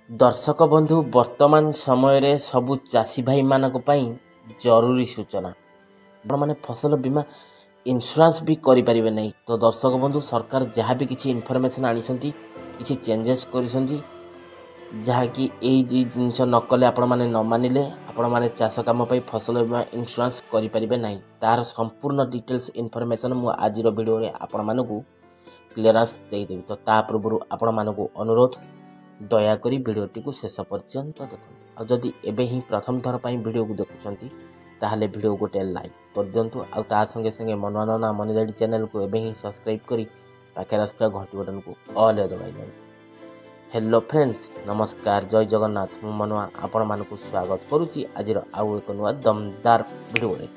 दर्शक बंधु वर्तमान समय सबु चाषी भाई मानक पई जरूरी सूचना आपण माने फसल बीमा इंश्योरेंस भी करि परिबे नै। तो दर्शक बंधु सरकार जहाँ भी किसी इनफॉरमेशन आनिसंती किसी चेंजेस करिसंती जहाँ कि एई जिनिस न कले आपण माने न मानिले आपण माने चाष काम पई फसल बीमा इंश्योरेंस करि परिबे नै। तार संपूर्ण डिटेल्स इनफॉरमेशन मु आजिर वीडियो रे आपण मानकू क्लियरेंस दे देबी। तो ता पूर्व आपण मानकू अनुरोध दयाकोरी वीडियोटी को शेष पर्यंत देखो। जदि एबे ही प्रथम थर पर वीडियो को देखुंती ताहले वीडियो गोटे लाइक कर दिंतु। आ संगे संगे मनवाना मनीराइड चैनल को एबे ही सब्सक्राइब करी पाखे आसुवा घंटी बटन को ऑल दबाई दिखाई। हेलो फ्रेंड्स, नमस्कार, जय जगन्नाथ। मु मनवा आपण मानकू स्वागत करुच्ची आज आउ एक नुआ दमदार वीडियो रे।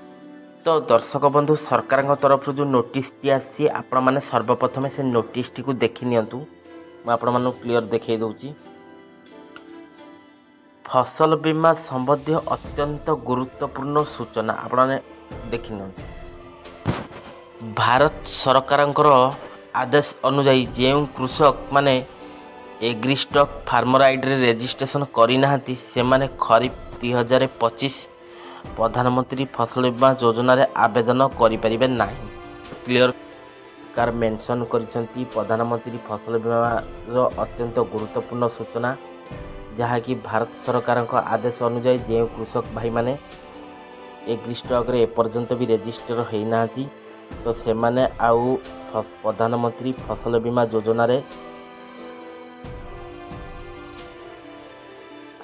तो दर्शक बंधु सरकार तरफ जो नोटिस दी आपण माने सर्वप्रथम से नोटिस टी को देखि नियंतु। मैं आपण मानू क्लियर देखै दउची। फसल बीमा संबंधी अत्यंत गुरुत्वपूर्ण सूचना आपण ने देखि न। भारत सरकारंकर आदेश अनुसार जे कृषक माने एग्रीस्टॉक फार्मर आईडी रे रजिस्ट्रेशन करि नाहंती से माने खरीफ 2025 प्रधानमंत्री फसल बीमा योजना रे आवेदन करि परिबे नाही। क्लियर कार मेंशन करिसंती प्रधानमंत्री फसल बीमा रो अत्यंत गुरुत्वपूर्ण सूचना जहाँ कि भारत सरकार का आदेश अनुसार जे कृषक भाई माने एग्रीस्टॉक रे एपर्यंत भी रजिस्टर होई नाहंती तो से माने आउ प्रधानमंत्री फसल बीमा योजना रे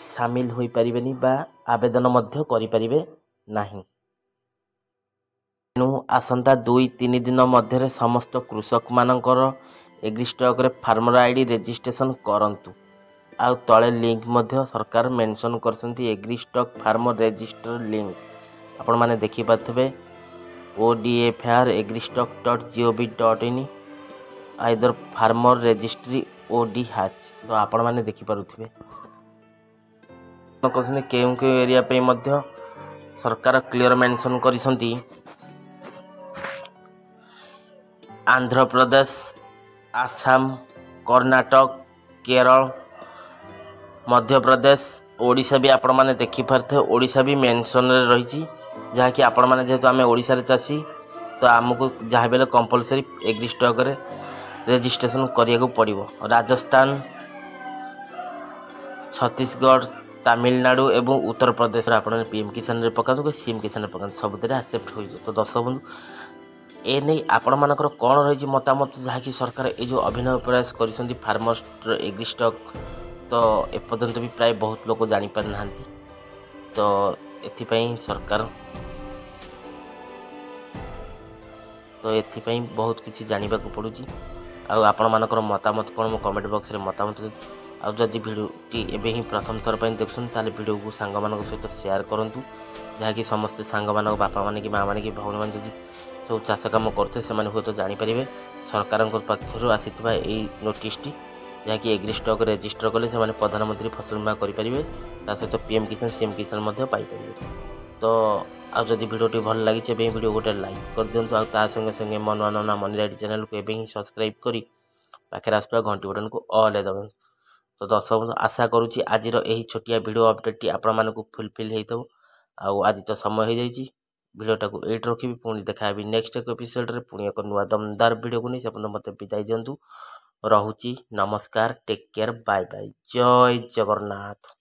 शामिल होई परिबेनी बा आवेदन मध्य करि परिबे नाही। आसंता 2-3 दिन मध्य समस्त कृषक मानकर एग्रीस्टॉक रे फार्मर आईडी रजिस्ट्रेशन करंतु। आ तले लिंक मध्य सरकार मेंशन करसंती एग्रीस्टॉक फार्मर रजिस्टर लिंक आपण माने देखि पाथबे odfr agristock.gov.in either farmer registry ओडी हैच। तो आपण माने देखि पारुथिबे कहते केउ केउ एरिया पे मध्य सरकार क्लियर मेंशन करिसंती आंध्र प्रदेश, आसाम, कर्नाटक, केरल, मध्य प्रदेश, ओडिशा भी आपण माने देखि पारथे। ओडिशा भी मेंशन रे रही जहाँ कि आपण माने जेहेतु आमे ओडिशा रे चासी तो आमको जहाँ बेले कंपलसरी एग्रीस्टॉक रे रजिस्ट्रेशन करिया को पड़िबो। राजस्थान, छत्तीसगढ़, तमिलनाडु एवं उत्तर प्रदेश आपण पीएम किसान रे पकातु के सीएम किसान रे पकातु सब तेरे एक्सेप्ट होई। तो दर्शक बंधु ए नहीं आपण मानकर कौन रही मतामत जहाँ कि सरकार ये जो अभिनव प्रयास करिसंती फार्मर एग्रीस्टॉक तो एपर्यंत भी प्राय बहुत लोग जानी पार नाहंती। तो एथिपाई सरकार तो एथिपाई बहुत किसी जानवा को पड़ुची। आपण मानकर मतामत कौन मो कमेंट बॉक्स रे मतामत आ जदि भिडियोटी एबे ही प्रथम थर पर देखुन ताले भिडियो को सांग मान सहित शेयर करंतु जहाँ कि समस्त सांग मान बापा माने कि माँ माने कि भौणी माने जदि सब चाष कम करते से हूँ तो जानीपर सरकार पक्षर आसी नोटिस टी जहाँकि एग्रीस्टॉक रजिस्टर कले से प्रधानमंत्री फसल बीमा करेंगे सहित पीएम किसान सीएम किसान पाइपर। तो आदि भिडियोटी भल लगी भिडियो गोटे लाइक कर दिंतु। आ संगे संगे मनवाना मनीराइड चैनल को एबे ही सब्सक्राइब करी पाखे आसुवा घंटी बटन को ऑल दबाई। तो दर्शक आशा करुच्ची आज यही छोटिया वीडियो अपडेट आपण मानक फुलफिल हो। आज तो समय हो जाइए भिडियोटा को एट रखी पुणी देखा नेक्स्ट एक एपिसोड रे पुणी एक नुआ दमदार वीडियो को नहीं से मत विदाई दिंतु। रहुची, नमस्कार, टेक केयर, बाय बाय, जय जगन्नाथ।